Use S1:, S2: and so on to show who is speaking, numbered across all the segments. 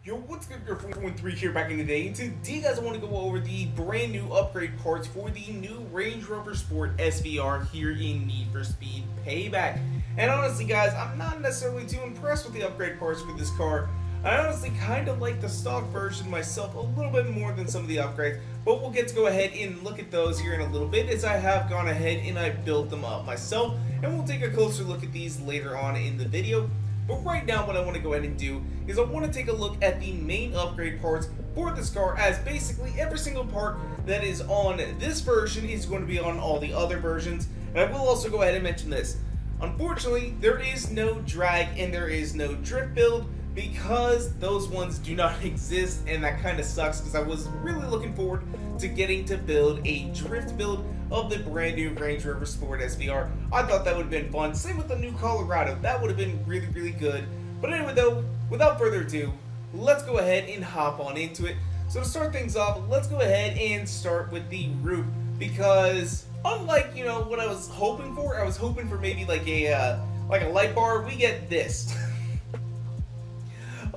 S1: Yo, what's good, your 413 here back in the day, and today guys I want to go over the brand new upgrade parts for the new Range Rover Sport SVR here in Need for Speed Payback. And honestly guys, I'm not necessarily too impressed with the upgrade parts for this car. I honestly kind of like the stock version myself a little bit more than some of the upgrades, but we'll get to go ahead and look at those here in a little bit as I have gone ahead and I built them up myself, and we'll take a closer look at these later on in the video. But right now what I want to go ahead and do is I want to take a look at the main upgrade parts for this car, as basically every single part that is on this version is going to be on all the other versions. And I will also go ahead and mention this. Unfortunately, there is no drag and there is no drift build because those ones do not exist, and that kind of sucks because I was really looking forward to getting to build a drift build of the brand new Range Rover Sport SVR. I thought that would have been fun. Same with the new Colorado. That would have been really, really good. But anyway though, without further ado, let's go ahead and hop on into it. So to start things off, let's go ahead and start with the roof, because unlike, you know, what I was hoping for, I was hoping for maybe like a light bar. We get this.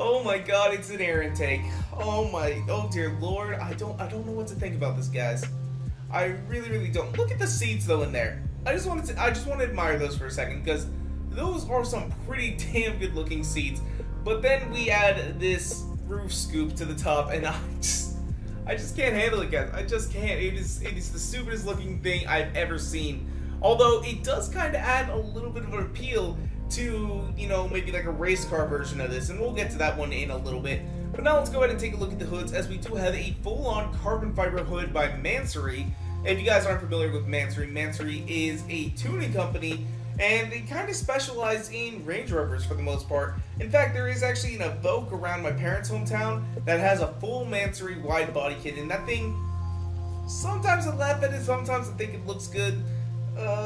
S1: Oh my god, it's an air intake. Oh dear lord, I don't know what to think about this, guys. I really don't. Look at the seats though in there. I just want to admire those for a second, because those are some pretty damn good looking seats. But then we add this roof scoop to the top, and I just can't handle it, guys. I just can't. It is the stupidest looking thing I've ever seen. Although it does kind of add a little bit of an appeal to, you know, maybe like a race car version of this, and we'll get to that one in a little bit. But now let's go ahead and take a look at the hoods, as we do have a full-on carbon fiber hood by Mansory. If you guys aren't familiar with Mansory, Mansory is a tuning company, and they kind of specialize in Range Rovers for the most part. In fact, there is actually an Evoque around my parents' hometown that has a full Mansory wide body kit, and that thing, sometimes I laugh at it, sometimes I think it looks good.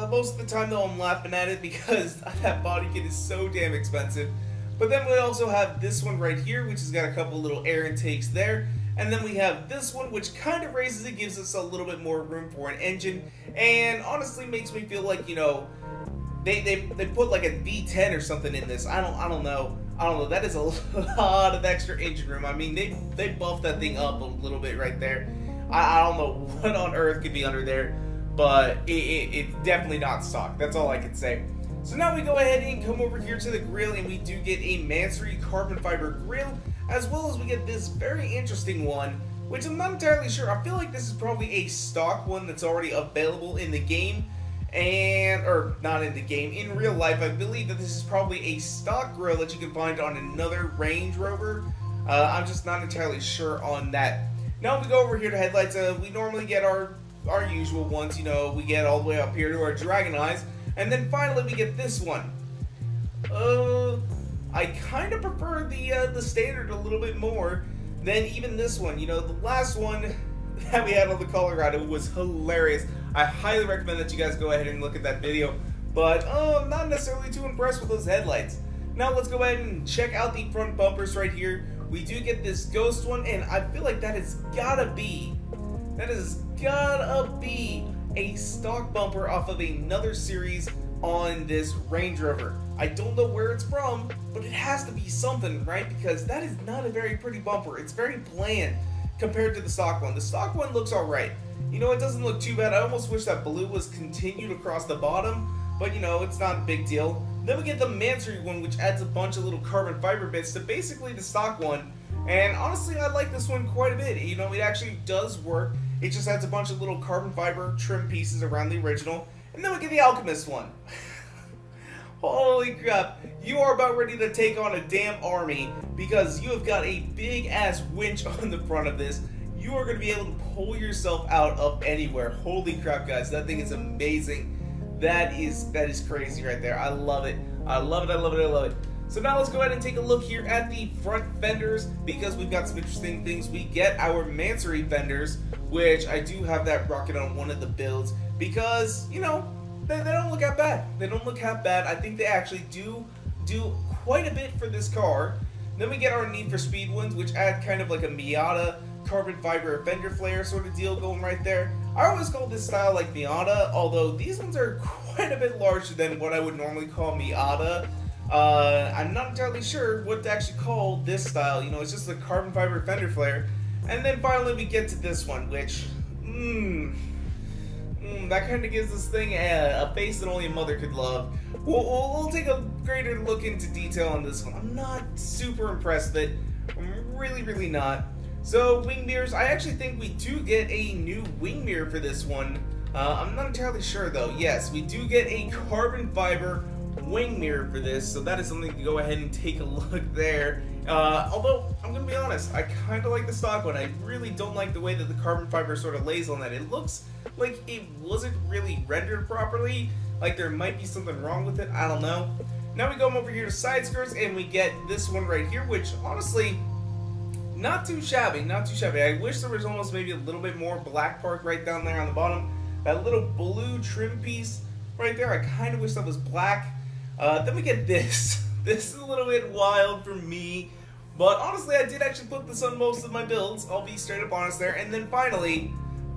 S1: Most of the time though I'm laughing at it because that body kit is so damn expensive. But then we also have this one right here, which has got a couple little air intakes there. And then we have this one, which kind of raises it, gives us a little bit more room for an engine. And honestly makes me feel like, you know, they put like a V10 or something in this. I don't know. That is a lot of extra engine room. I mean, they buffed that thing up a little bit right there. I don't know what on earth could be under there, but it's definitely not stock. That's all I can say. So now we go ahead and come over here to the grill, and we do get a Mansory carbon fiber grill, as well as we get this very interesting one, which I'm not entirely sure. I feel like this is probably a stock one that's already available in the game, or not in the game, in real life. I believe that this is probably a stock grill that you can find on another Range Rover. I'm just not entirely sure on that. Now we go over here to headlights. We normally get our usual ones, you know, we get all the way up here to our dragon eyes, and then finally we get this one. I kind of prefer the standard a little bit more than even this one. You know, the last one that we had on the Colorado was hilarious. I highly recommend that you guys go ahead and look at that video, but I'm not necessarily too impressed with those headlights. Now let's go ahead and check out the front bumpers right here. We do get this ghost one, and I feel like that has gotta be a stock bumper off of another series on this Range Rover. I don't know where it's from, but it has to be something, right? Because that is not a very pretty bumper. It's very bland compared to the stock one. The stock one looks alright. You know, it doesn't look too bad. I almost wish that blue was continued across the bottom, but you know, it's not a big deal. Then we get the Mansory one, which adds a bunch of little carbon fiber bits to basically the stock one. And honestly, I like this one quite a bit. You know, it actually does work. It just adds a bunch of little carbon fiber trim pieces around the original. And then we get the Alchemist one. Holy crap. You are about ready to take on a damn army, because you have got a big ass winch on the front of this. You are going to be able to pull yourself out of anywhere. Holy crap, guys. That thing is amazing. That is crazy right there. I love it. I love it. I love it. I love it. So now let's go ahead and take a look here at the front fenders, because we've got some interesting things. We get our Mansory fenders, which I do have that rocket on one of the builds, because, you know, they don't look that bad. They don't look half bad. I think they actually do quite a bit for this car. Then we get our Need for Speed ones, which add kind of like a Miata carbon fiber fender flare sort of deal going right there. I always call this style like Miata, although these ones are quite a bit larger than what I would normally call Miata. I'm not entirely sure what to actually call this style. You know, it's just a carbon fiber fender flare. And then finally we get to this one, which, that kind of gives this thing a face that only a mother could love. We'll take a greater look into detail on this one. I'm not super impressed with it. I'm really not. So, wing mirrors, I actually think we do get a new wing mirror for this one. I'm not entirely sure though. Yes, we do get a carbon fiber wing mirror for this, so that is something to go ahead and take a look there. Although, I'm gonna be honest, I kinda like the stock one. I really don't like the way that the carbon fiber sort of lays on that. It looks like it wasn't really rendered properly, like there might be something wrong with it, I don't know. Now we go over here to side skirts, and we get this one right here, which honestly, not too shabby, not too shabby. I wish there was almost maybe a little bit more black part right down there on the bottom. That little blue trim piece right there, I kind of wish that was black. Then we get this. This is a little bit wild for me, but honestly, I did actually put this on most of my builds. I'll be straight up honest there. And then finally,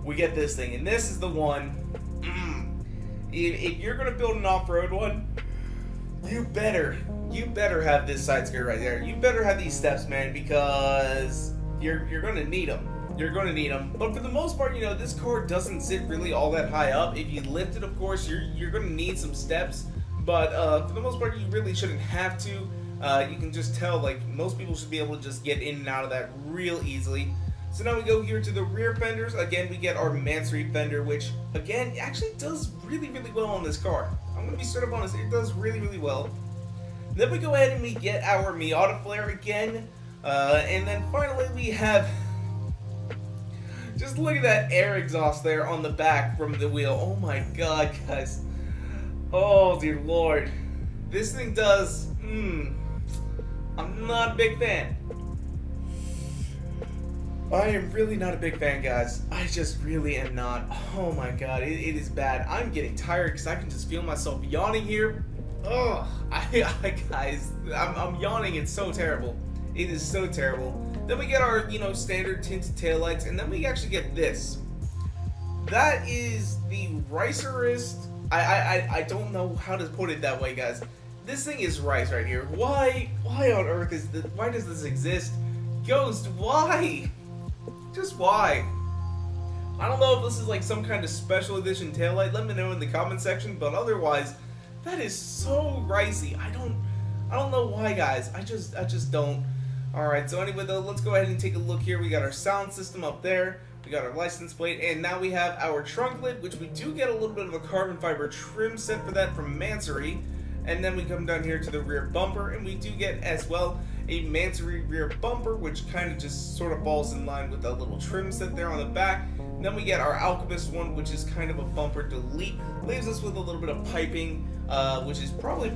S1: we get this thing, and this is the one. If you're gonna build an off-road one, you better have this side skirt right there. You better have these steps, man, because you're gonna need them. You're gonna need them. But for the most part, you know, this car doesn't sit really all that high up. If you lift it, of course, you're gonna need some steps. But for the most part, you really shouldn't have to. You can just tell, like, most people should be able to just get in and out of that real easily. So now we go here to the rear fenders. Again, we get our Mansory fender, which, again, actually does really well on this car. I'm going to be straight up honest, it does really well. Then we go ahead and we get our Miata flare again. And then finally we have... Just look at that air exhaust there on the back from the wheel. Oh my god, guys. Oh, dear lord. This thing does... I'm not a big fan. I am really not a big fan, guys. I just really am not. Oh my god, it is bad. I'm getting tired because I can just feel myself yawning here. Oh, guys, I'm yawning. It's so terrible. It is so terrible. Then we get our, you know, standard tinted taillights, and then we actually get this. That is the ricerest. I don't know how to put it that way, guys. This thing is rice right here. Why on earth is this? Why does this exist? Ghost, why? Just why? I don't know if this is like some kind of special edition taillight. Let me know in the comment section. But otherwise, that is so ricey. I don't know why, guys. I just don't. All right. So anyway, though, let's go ahead and take a look here. We got our sound system up there. We got our license plate, and now we have our trunk lid, which we do get a little bit of a carbon fiber trim set for that from Mansory. And then we come down here to the rear bumper, and we do get as well a Mansory rear bumper, which kind of just sort of falls in line with that little trim set there on the back. And then we get our Alchemist one, which is kind of a bumper delete. Leaves us with a little bit of piping, which is probably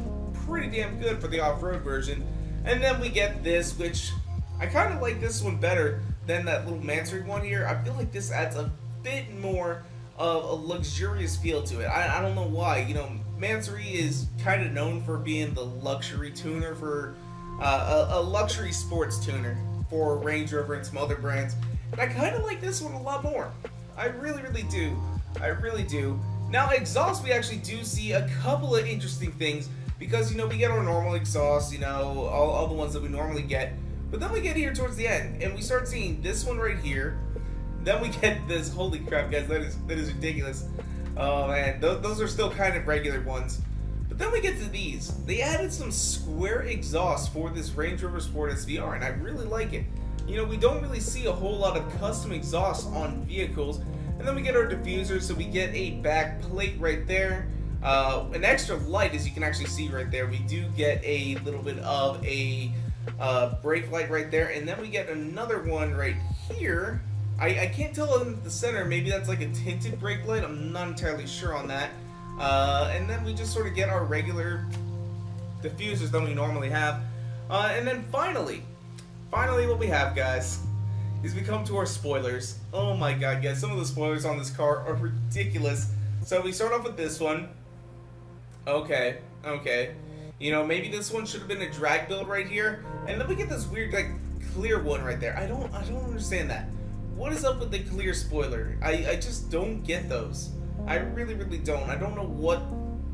S1: pretty damn good for the off-road version. And then we get this, which I kind of like this one better than that little Mansory one here. I feel like this adds a bit more of a luxurious feel to it. I don't know why. You know, Mansory is kind of known for being the luxury tuner for a luxury sports tuner for Range Rover and some other brands. And I kind of like this one a lot more. I really do. I really do. Now, exhaust, we actually do see a couple of interesting things because, you know, we get our normal exhaust, you know, all the ones that we normally get. But then we get here towards the end, and we start seeing this one right here. Then we get this. Holy crap, guys, that is ridiculous. Oh man, those are still kind of regular ones. But then we get to these. They added some square exhaust for this Range Rover Sport SVR, and I really like it. You know, we don't really see a whole lot of custom exhaust on vehicles. And then we get our diffuser, so we get a back plate right there. An extra light, as you can actually see right there. We do get a little bit of a brake light right there, and then we get another one right here. I can't tell in the center, maybe that's like a tinted brake light, I'm not entirely sure on that. And then we just sort of get our regular diffusers that we normally have. And then finally what we have, guys, is we come to our spoilers. Oh my god, guys, some of the spoilers on this car are ridiculous. So we start off with this one. Okay. You know, maybe this one should have been a drag build right here. And then we get this weird, like, clear one right there. I don't understand that. What is up with the clear spoiler? I just don't get those. I really don't. I don't know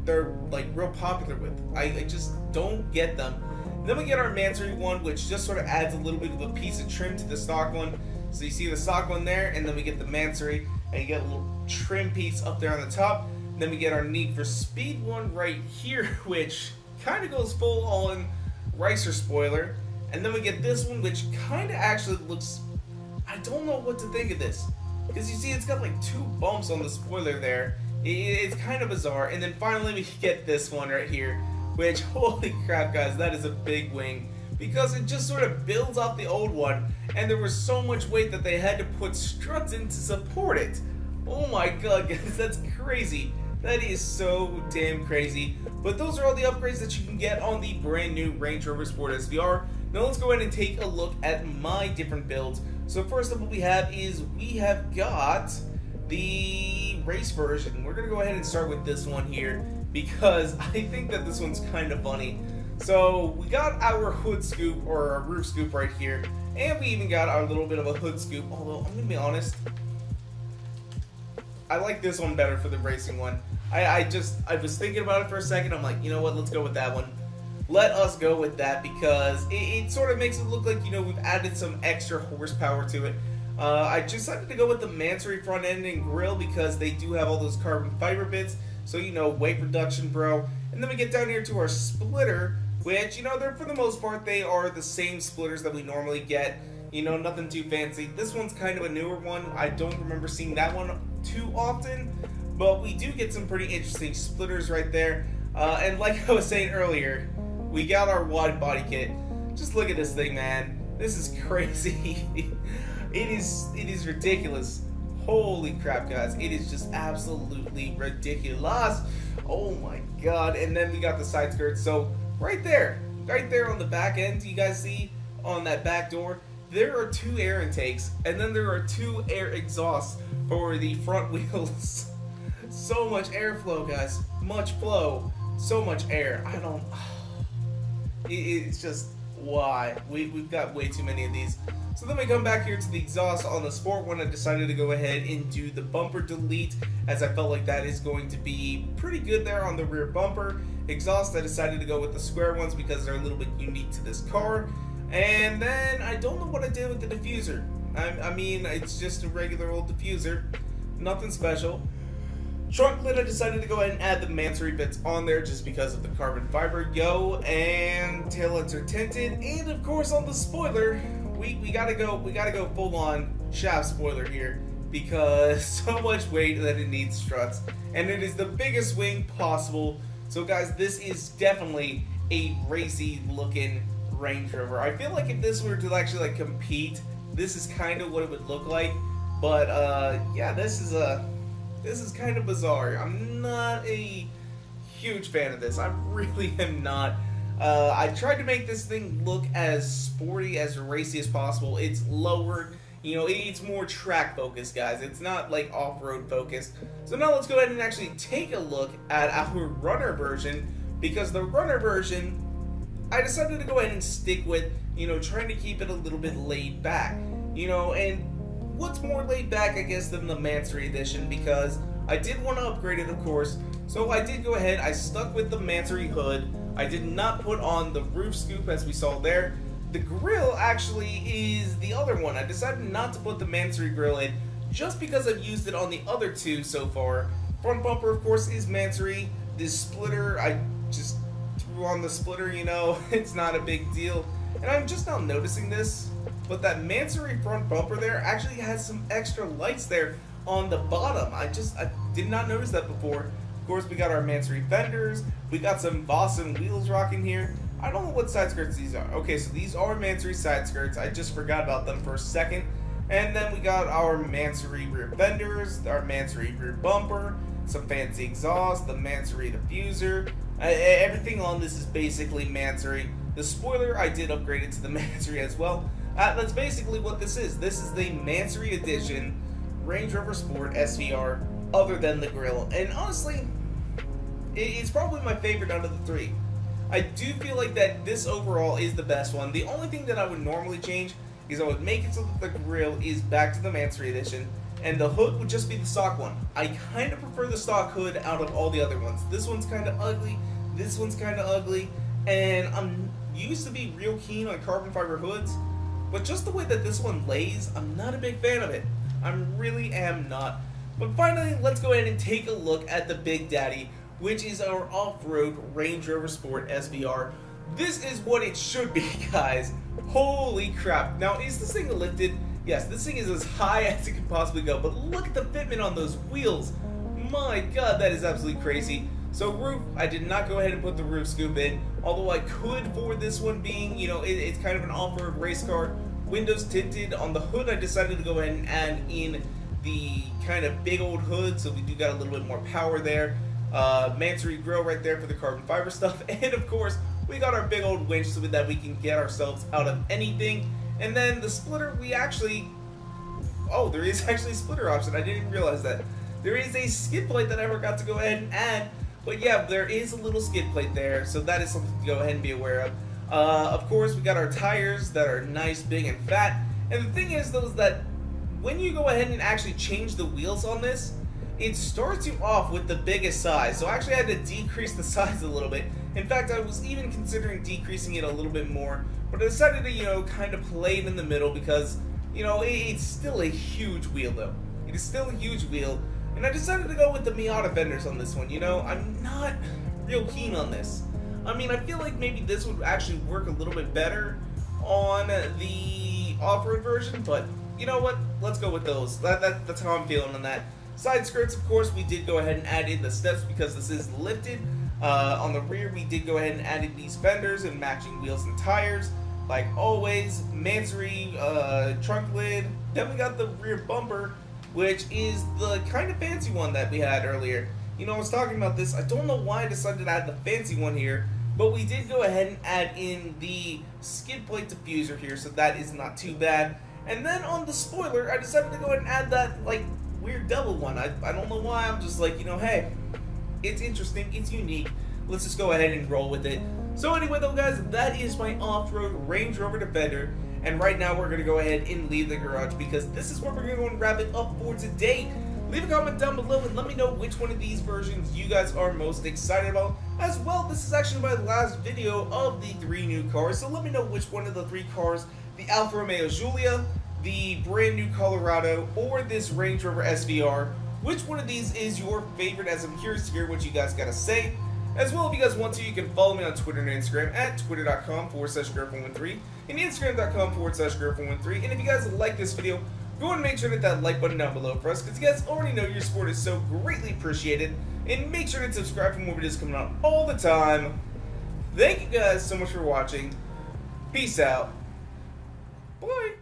S1: they're like real popular with. I just don't get them. And then we get our Mansory one, which just sort of adds a little bit of a piece of trim to the stock one. So you see the stock one there, and then we get the Mansory, and you get a little trim piece up there on the top. And then we get our Need for Speed one right here, which kind of goes full on Racer spoiler. And then we get this one, which kind of actually looks, I don't know what to think of this, because you see it's got like 2 bumps on the spoiler there. It's kind of bizarre. And then finally we get this one right here, which, holy crap guys, that is a big wing, because it just sort of builds off the old one, and there was so much weight that they had to put struts in to support it. Oh my god guys, that's crazy. That is so damn crazy. But those are all the upgrades that you can get on the brand new Range Rover Sport SVR. Now let's go ahead and take a look at my different builds. So first up, what we have is we have got the race version. We're going to go ahead and start with this one here, because I think that this one's kind of funny. So we got our hood scoop, or our roof scoop right here, and we even got our little bit of a hood scoop, although I'm going to be honest, I like this one better for the racing one. I was thinking about it for a second. I'm like, you know what, let's go with that one. Let us go with that, because it sort of makes it look like, you know, we've added some extra horsepower to it. I decided to go with the Mansory front end and grille, because they do have all those carbon fiber bits, so, you know, weight reduction, bro. And then we get down here to our splitter, which, you know, they're, for the most part, they are the same splitters that we normally get. You know, nothing too fancy. This one's kind of a newer one. I don't remember seeing that one too often, but we do get some pretty interesting splitters right there. And like I was saying earlier, we got our wide body kit. Just look at this thing, man. This is crazy. It is ridiculous. Holy crap, guys. It is just absolutely ridiculous. Oh my god. And then we got the side skirts. So right there on the back end, you guys see on that back door, there are 2 air intakes, and then there are 2 air exhausts for the front wheels. So much airflow, guys. Much flow. So much air. I don't... It's just... why? We've got way too many of these. So then we come back here to the exhaust on the sport one. I decided to go ahead and do the bumper delete, as I felt like that is going to be pretty good there on the rear bumper. Exhaust, I decided to go with the square ones because they're a little bit unique to this car. And then I don't know what I did with the diffuser. I mean, it's just a regular old diffuser. Nothing special. Trunk lid, I decided to go ahead and add the Mansory bits on there just because of the carbon fiber. Yo, and taillights are tinted. And of course on the spoiler, we gotta go full on shaft spoiler here, because so much weight that it needs struts. And it is the biggest wing possible. So guys, this is definitely a racy looking Range Rover. I feel like if this were to actually like compete, this is kind of what it would look like. But yeah, this is kind of bizarre. I'm not a huge fan of this. I really am not. I tried to make this thing look as sporty, as racy as possible. It's lower, you know, it's more track focused, guys. It's not like off-road focused. So now let's go ahead and actually take a look at our runner version, because the runner version, I decided to go ahead and stick with, you know, trying to keep it a little bit laid back, you know. And what's more laid back, I guess, than the Mansory edition, because I did want to upgrade it, of course. So I did go ahead, I stuck with the Mansory hood. I did not put on the roof scoop as we saw there. The grille actually is the other one. I decided not to put the Mansory grille in just because I've used it on the other 2 so far. Front bumper, of course, is Mansory. This splitter, I just threw on the splitter, you know. It's not a big deal. And I'm just now noticing this, but that Mansory front bumper there actually has some extra lights there on the bottom. I did not notice that before. Of course, we got our Mansory fenders. We got some Boston wheels rocking here. I don't know what side skirts these are. Okay, so these are Mansory side skirts. I just forgot about them for a second. And then we got our Mansory rear fenders, our Mansory rear bumper, some fancy exhaust, the Mansory diffuser. Everything on this is basically Mansory. The spoiler, I did upgrade it to the Mansory as well. That's basically what this is. This is the Mansory edition Range Rover Sport SVR, other than the grille. And honestly, it's probably my favorite out of the 3. I do feel like that this overall is the best one. The only thing that I would normally change is I would make it so that the grille is back to the Mansory edition, and the hood would just be the stock one. I kind of prefer the stock hood out of all the other ones. This one's kind of ugly, this one's kind of ugly, and I'm used to be real keen on carbon fiber hoods, but just the way that this one lays, I'm not a big fan of it. I really am not. But finally, let's go ahead and take a look at the Big Daddy, which is our off-road Range Rover Sport SVR. This is what it should be, guys. Holy crap. Now, is this thing lifted? Yes, this thing is as high as it can possibly go, but look at the fitment on those wheels. My god, that is absolutely crazy. So roof, I did not go ahead and put the roof scoop in, although I could for this one being, you know, it's kind of an off-road race car. Windows tinted. On the hood, I decided to go ahead and add in the kind of big old hood, so we do got a little bit more power there. Mansory grill right there for the carbon fiber stuff, and of course, we got our big old winch so that we can get ourselves out of anything. And then the splitter, we actually, oh, there is actually a splitter option. I didn't even realize that. There is a skid plate that I forgot to go ahead and add. But yeah, there is a little skid plate there, so that is something to go ahead and be aware of. Of course, we got our tires that are nice, big, and fat. And the thing is, though, is that when you go ahead and actually change the wheels on this, it starts you off with the biggest size. So I actually had to decrease the size a little bit. In fact, I was even considering decreasing it a little bit more, but I decided to, you know, kind of play it in the middle because, you know, it's still a huge wheel, though. It is still a huge wheel. And I decided to go with the Miata fenders on this one. You know, I'm not real keen on this. I mean, I feel like maybe this would actually work a little bit better on the off-road version, but you know what? Let's go with those. That's how I'm feeling on that. Side skirts, of course, we did go ahead and add in the steps because this is lifted. On the rear, we did go ahead and add in these fenders and matching wheels and tires. Like always, Mansory trunk lid. Then we got the rear bumper, which is the kind of fancy one that we had earlier. You know, I was talking about this. I don't know why I decided to add the fancy one here, but we did go ahead and add in the skid plate diffuser here, so that is not too bad. And then on the spoiler, I decided to go ahead and add that, like, weird double one. I don't know why. I'm just like, you know, hey, it's interesting, it's unique. Let's just go ahead and roll with it. So anyway, though, guys, that is my off-road Range Rover Defender. And right now, we're going to go ahead and leave the garage because this is where we're going to go and wrap it up for today. Leave a comment down below and let me know which one of these versions you guys are most excited about. As well, this is actually my last video of the 3 new cars, so let me know which one of the 3 cars, the Alfa Romeo Giulia, the brand new Colorado, or this Range Rover SVR, which one of these is your favorite, as I'm curious to hear what you guys gotta say. As well, if you guys want to, you can follow me on Twitter and Instagram at twitter.com/Gareth113 and Instagram.com/Gareth113. And if you guys like this video, go and make sure to hit that like button down below for us, because you guys already know your support is so greatly appreciated. And make sure to subscribe for more videos coming out all the time. Thank you guys so much for watching. Peace out. Bye.